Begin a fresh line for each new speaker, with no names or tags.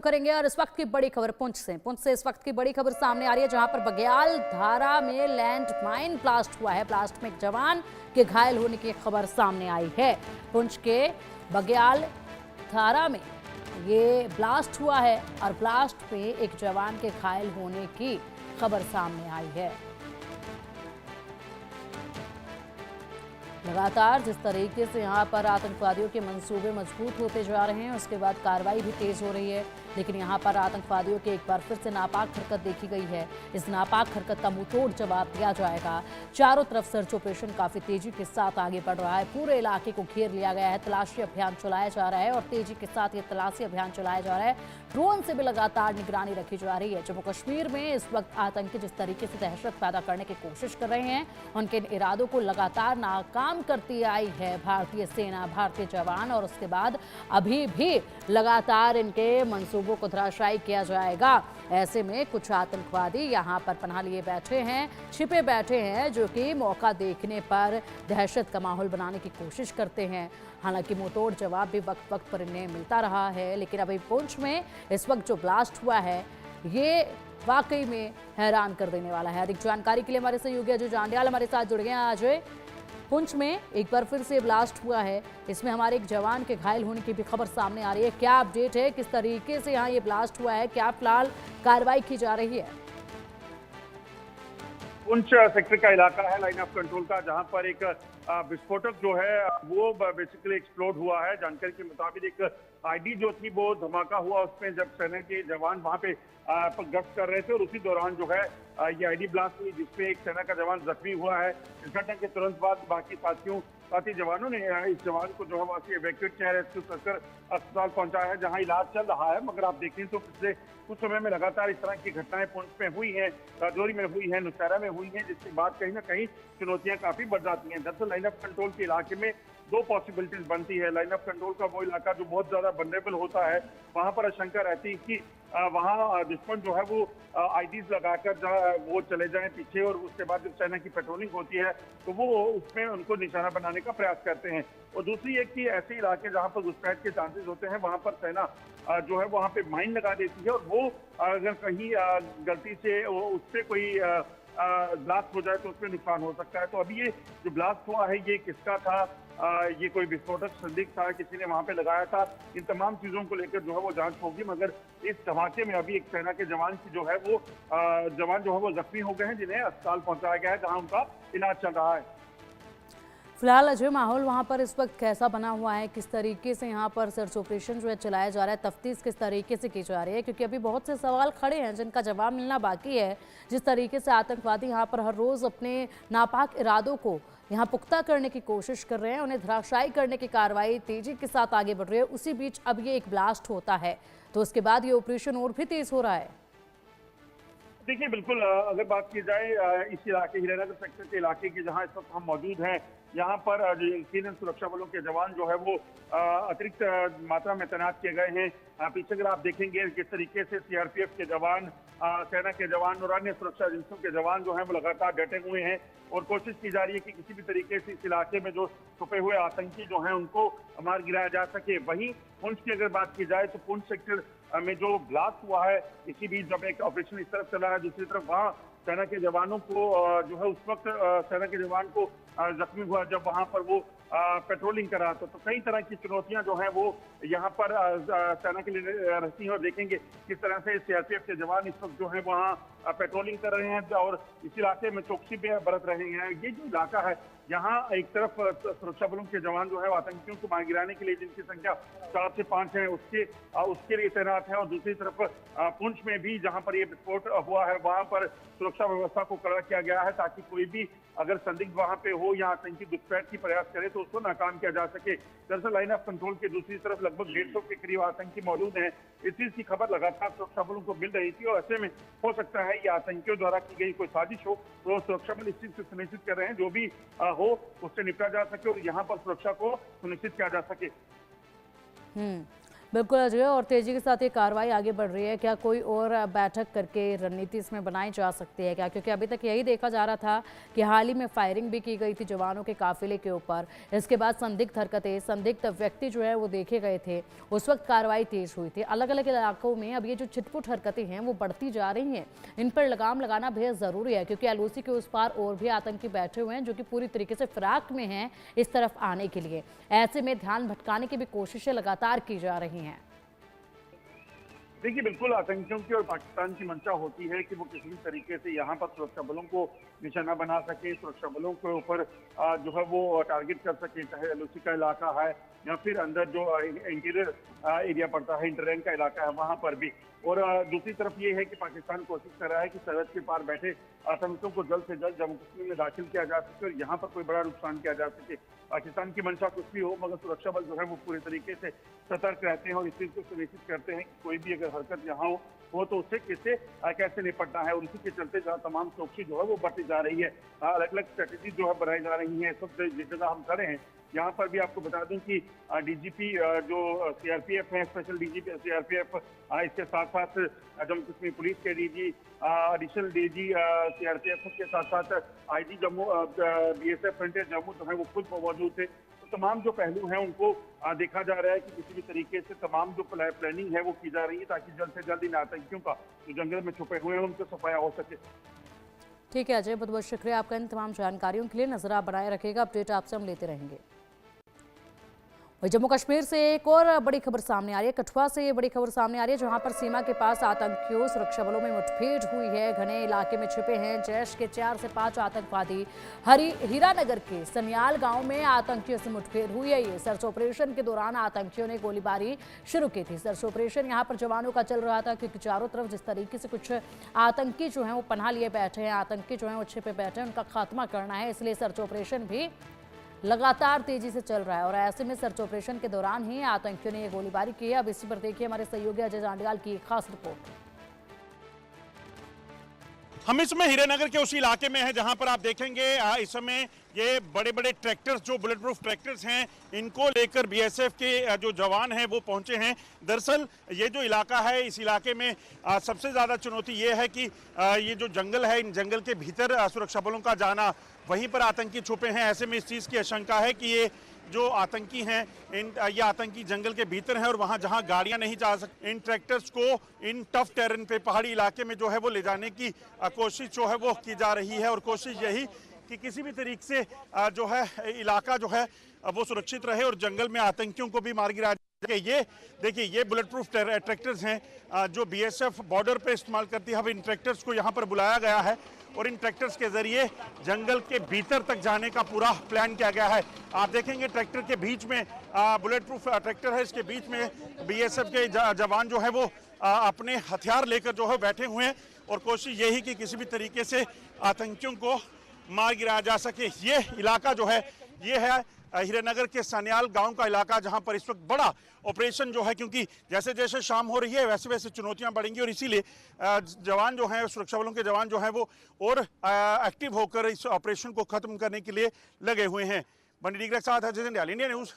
करेंगे और इस वक्त की बड़ी खबर पुंछ से इस वक्त की बड़ी खबर सामने आ रही है, जहां पर बग्याल धारा में लैंड माइन ब्लास्ट हुआ है। ब्लास्ट में एक जवान के घायल होने की खबर सामने आई है। पुंछ के बग्याल धारा में ये ब्लास्ट हुआ है और ब्लास्ट में एक जवान के घायल होने की खबर सामने आई है। लगातार जिस तरीके से यहाँ पर आतंकवादियों के मंसूबे मजबूत होते जा रहे हैं, उसके बाद कार्रवाई भी तेज हो रही है, लेकिन यहाँ पर आतंकवादियों के एक बार फिर से नापाक हरकत देखी गई है। इस नापाक हरकत का मुंहतोड़ जवाब दिया जाएगा। चारों तरफ सर्च ऑपरेशन काफी तेजी के साथ आगे बढ़ रहा है। पूरे इलाके को घेर लिया गया है, तलाशी अभियान चलाया जा रहा है और तेजी के साथ ये तलाशी अभियान चलाया जा रहा है। ड्रोन से भी लगातार निगरानी रखी जा रही है। जम्मू कश्मीर में इस वक्त आतंकी जिस तरीके से दहशत पैदा करने की कोशिश कर रहे हैं, उनके इन इरादों को लगातार नाकाम करती आई है भारतीय सेना, भारतीय जवान, और उसके बाद अभी भी लगातार इनके मंसूबों को धराशायी किया जाएगा। ऐसे में कुछ आतंकवादी यहाँ पर पनाह लिए बैठे हैं, छिपे बैठे हैं, जो कि मौका देखने पर दहशत का माहौल बनाने की कोशिश करते हैं। हालांकि मुंहतोड़ जवाब भी वक्त वक्त पर इन्हें मिलता रहा है, लेकिन अभी पुंछ में इस वक्त जो ब्लास्ट हुआ है ये वाकई में हैरान कर देने वाला है। अधिक जानकारी के लिए हमारे सहयोगी अजय जांडियाल हमारे साथ जुड़ गए हैं। अजय, पुंछ में एक बार फिर से ब्लास्ट हुआ है, इसमें हमारे एक जवान के घायल होने की भी खबर सामने आ रही है। क्या अपडेट है, किस तरीके से यहाँ ये ब्लास्ट हुआ है, क्या फिलहाल कार्रवाई की जा रही है?
पुंछ सेक्टर का इलाका है लाइन ऑफ कंट्रोल का, जहां पर एक विस्फोटक जो है वो बेसिकली एक्सप्लोड हुआ है। जानकारी के मुताबिक एक आईडी जो थी वो धमाका हुआ, उसमें जब सेना के जवान वहां पे गश्त कर रहे थे और उसी दौरान जो है ये आईडी ब्लास्ट हुई, जिसमें एक सेना का जवान जख्मी हुआ है। इस घटना के तुरंत बाद बाकी साथी जवानों ने इस जवान को जो है वहां से इवैक्यूएट किया, रेस्क्यू कर अस्पताल पहुंचाया है, जहां इलाज चल रहा है। मगर आप देखें तो पिछले कुछ समय में लगातार इस तरह की घटनाएं पुंछ में हुई हैं, राजौरी में हुई है, नौशहरा में हुई है, जिसके बाद कहीं ना कहीं चुनौतियां काफी बढ़ जाती हैं। दरअसल लाइन ऑफ कंट्रोल के इलाके में दो पॉसिबिलिटीज बनती है। लाइन ऑफ कंट्रोल का वो इलाका जो बहुत ज्यादा वल्नरेबल होता है, वहां पर आशंका रहती है कि वहां दुश्मन जो है वो आईडीज लगाकर वो चले जाएं पीछे, और उसके बाद जब सेना की पेट्रोलिंग होती है तो वो उसमें उनको निशाना बनाने का प्रयास करते हैं। और दूसरी एक कि ऐसे इलाके जहां पर घुसपैठ के चांसेस होते हैं, वहां पर सेना जो है वहां पे माइन लगा देती है, और वो अगर कहीं गलती से उससे कोई ब्लास्ट हो जाए तो उसमें नुकसान हो सकता है। तो अभी ये जो ब्लास्ट हुआ है ये किसका था, ये कोई विस्फोटक संदिग्ध था, किसी ने वहां पे लगाया था, इन तमाम चीजों को लेकर जो है वो जांच होगी। मगर इस धमाके में अभी एक सेना के जवान की जो है वो जवान जो है वो जख्मी हो गए हैं, जिन्हें अस्पताल पहुंचाया गया है, जहां उनका इलाज चल रहा है।
फिलहाल अजय, माहौल वहाँ पर इस वक्त कैसा बना हुआ है, किस तरीके से यहाँ पर सर्च ऑपरेशन जो है चलाया जा रहा है, तफ्तीश किस तरीके से की जा रही है? क्योंकि अभी बहुत से सवाल खड़े हैं जिनका जवाब मिलना बाकी है। जिस तरीके से आतंकवादी यहाँ पर हर रोज़ अपने नापाक इरादों को यहाँ पुख्ता करने की कोशिश कर रहे हैं, उन्हें धराशायी करने की कार्रवाई तेजी के साथ आगे बढ़ रही है। उसी बीच अब ये एक ब्लास्ट होता है तो उसके बाद ये ऑपरेशन और भी तेज हो रहा है।
देखिए बिल्कुल, अगर बात की जाए इस इलाके हीरानगर सेक्टर के इलाके की जहां इस वक्त हम मौजूद हैं, यहाँ पर यकीनन सुरक्षा बलों के जवान जो है वो अतिरिक्त मात्रा में तैनात किए गए हैं। पीछे अगर आप देखेंगे किस तरीके से सीआरपीएफ के जवान, सेना के जवान और अन्य सुरक्षा एजेंसियों के जवान जो हैं वो लगातार डटे हुए हैं, और कोशिश की जा रही है कि किसी भी तरीके से इस इलाके में जो छुपे हुए आतंकी जो हैं उनको मार गिराया जा सके। वहीं पुंछ की अगर बात की जाए तो पुंछ सेक्टर में जो ब्लास्ट हुआ है, इसी बीच जब एक ऑपरेशन इस तरफ चला है, दूसरी तरफ वहाँ सेना के जवानों को जो है उस वक्त सेना के जवान को जख्मी हुआ जब वहां पर वो पेट्रोलिंग कर रहा था। तो कई तरह की चुनौतियां जो हैं वो यहाँ पर सेना के लिए रहती हैं, और देखेंगे किस तरह से सीआरपीएफ के जवान इस वक्त जो है वहाँ पेट्रोलिंग कर रहे हैं और इस इलाके में चौकसी भी बरत रहे हैं। ये जो इलाका है, यहाँ एक तरफ सुरक्षा बलों के जवान जो है आतंकियों को मार गिराने के लिए, जिनकी संख्या 4 से 5 है, उसके लिए तैनात है, और दूसरी तरफ पुंछ में भी जहाँ पर ये विस्फोट हुआ है वहाँ पर सुरक्षा व्यवस्था को कड़ा किया गया है, ताकि कोई भी अगर संदिग्ध वहां पे हो या आतंकी घुसपैठ की प्रयास करे तो उसको नाकाम किया जा सके। दरअसल लाइन ऑफ कंट्रोल के दूसरी तरफ लगभग 150 के करीब आतंकी मौजूद हैं। इस चीज की खबर लगातार सुरक्षा बलों को मिल रही थी, और ऐसे में हो सकता है ये आतंकियों द्वारा की गई कोई साजिश हो, तो सुरक्षा बल इस चीज को सुनिश्चित कर रहे हैं जो भी हो उससे निपटा जा सके और यहाँ पर सुरक्षा को सुनिश्चित किया जा सके।
बिल्कुल अजय, और तेजी के साथ ये कार्रवाई आगे बढ़ रही है। क्या कोई और बैठक करके रणनीति इसमें बनाई जा सकती है क्या? क्योंकि अभी तक यही देखा जा रहा था कि हाल ही में फायरिंग भी की गई थी जवानों के काफिले के ऊपर। इसके बाद संदिग्ध हरकतें, संदिग्ध व्यक्ति जो है वो देखे गए थे, उस वक्त कार्रवाई तेज हुई थी। अलग अलग इलाकों में अब ये जो छिटपुट हरकतें हैं वो बढ़ती जा रही हैं। इन पर लगाम लगाना बेहद जरूरी है, क्योंकि एलओसी के उस पार और भी आतंकी बैठे हुए हैं जो कि पूरी तरीके से फिराक में हैं इस तरफ आने के लिए। ऐसे में ध्यान भटकाने की भी कोशिशें लगातार की जा रही हैं।
देखिए बिल्कुल आतंकियों की और पाकिस्तान की मंशा होती है कि वो किसी भी तरीके से यहाँ पर सुरक्षा बलों को निशाना बना सके, सुरक्षा बलों के ऊपर जो है वो टारगेट कर सके, चाहे एलओसी का इलाका है या फिर अंदर जो इंटीरियर एरिया पड़ता है, इंटररेंज का इलाका है, वहां पर भी। और दूसरी तरफ ये है कि पाकिस्तान कोशिश कर रहा है कि सरहद के पार बैठे आतंकियों को जल्द से जल्द जम्मू कश्मीर में दाखिल किया जा सके और यहाँ पर कोई बड़ा नुकसान किया जा सके। पाकिस्तान की मंशा कुछ भी हो, मगर सुरक्षा बल जो है वो पूरे तरीके से सतर्क रहते हैं और इस चीज को सुनिश्चित करते हैं कि कोई भी अगर हरकत यहाँ हो तो उससे कैसे निपटना है। और इसी के चलते जहाँ तमाम चौकसी जो है वो बढ़ती जा रही है, अलग अलग स्ट्रेटेजी जो है बनाई जा रही है। सब जिस जगह हम खड़े हैं यहाँ पर भी आपको बता दूं कि डीजीपी जो सीआरपीएफ है, स्पेशल डीजीपी सीआरपीएफ, इसके साथ साथ जम्मू कश्मीर पुलिस के डीजी, एडिशनल डीजी सीआरपीएफ के साथ साथ IG Jammu, BSF frontier Jammu जो है वो खुद मौजूद थे। तो तमाम जो पहलू हैं उनको देखा जा रहा है कि किसी भी तरीके से तमाम जो प्लानिंग है वो की जा रही है ताकि जल्द से जल्द इन आतंकियों का जो जंगल में छुपे हुए हैं उनको सफाया हो सके।
ठीक है अजय, बहुत बहुत शुक्रिया आपका इन तमाम जानकारियों के लिए। नजर आप बनाए रखिएगा, अपडेट आपसे हम लेते रहेंगे। वही जम्मू कश्मीर से एक और बड़ी खबर सामने आ रही है। कठुआ से ये बड़ी खबर सामने आ रही है, जहां पर सीमा के पास आतंकियों सुरक्षा बलों में मुठभेड़ हुई है। घने इलाके में छिपे हैं जैश के 4 से 5 आतंकवादी। हीरानगर के सनियाल गांव में आतंकियों से मुठभेड़ हुई है। ये सर्च ऑपरेशन के दौरान आतंकियों ने गोलीबारी शुरू की थी। सर्च ऑपरेशन यहां पर जवानों का चल रहा था, क्योंकि चारों तरफ जिस तरीके से कुछ आतंकी जो है वो पनाह लिए बैठे हैं, आतंकी जो है वो छिपे बैठे हैं, उनका खात्मा करना है, इसलिए सर्च ऑपरेशन भी लगातार तेजी से चल रहा है। और ऐसे में सर्च ऑपरेशन के दौरान ही आतंकियों ने ये गोलीबारी की है। अब इसी पर देखिए हमारे सहयोगी अजय जांडियाल की खास रिपोर्ट।
हम इस समय हीरानगर के उसी इलाके में हैं जहां पर आप देखेंगे इस समय ये बड़े बड़े ट्रैक्टर्स, जो बुलेट प्रूफ ट्रैक्टर्स हैं, इनको लेकर बीएसएफ के जो जवान हैं वो पहुंचे हैं। दरअसल ये जो इलाका है, इस इलाके में सबसे ज़्यादा चुनौती ये है कि ये जो जंगल है, इन जंगल के भीतर सुरक्षा बलों का जाना, वहीं पर आतंकी छुपे हैं। ऐसे में इस चीज़ की आशंका है कि ये जो आतंकी हैं, ये आतंकी जंगल के भीतर हैं और वहां जहां गाड़ियां नहीं जा सकती, इन ट्रैक्टर्स को इन टफ टेरेन पे, पहाड़ी इलाके में जो है वो ले जाने की कोशिश जो है वो की जा रही है। और कोशिश यही कि किसी भी तरीके से जो है इलाका जो है वो सुरक्षित रहे और जंगल में आतंकियों को भी मार गिराया जाए। ये देखिए, ये बुलेट प्रूफ ट्रैक्टर्स हैं जो बीएसएफ बॉर्डर पे इस्तेमाल करती है। अब इन ट्रैक्टर्स को यहाँ पर बुलाया गया है और इन ट्रैक्टर्स के जरिए जंगल के भीतर तक जाने का पूरा प्लान किया गया है। आप देखेंगे ट्रैक्टर के बीच में बुलेट प्रूफ ट्रैक्टर है, इसके बीच में बीएसएफ के जवान जो है वो अपने हथियार लेकर जो है बैठे हुए हैं और कोशिश यही कि किसी भी तरीके से आतंकियों को मार गिराया जा सके। ये इलाका जो है ये है हीरानगर के सनियाल गांव का इलाका, जहां पर इस वक्त बड़ा ऑपरेशन जो है, क्योंकि जैसे जैसे शाम हो रही है वैसे वैसे चुनौतियां बढ़ेंगी और इसीलिए जवान जो हैं, सुरक्षा बलों के जवान जो हैं वो और एक्टिव होकर इस ऑपरेशन को खत्म करने के लिए लगे हुए हैं। बंडी डीगरा के साथ अजय जांडियाल, इंडिया न्यूज़।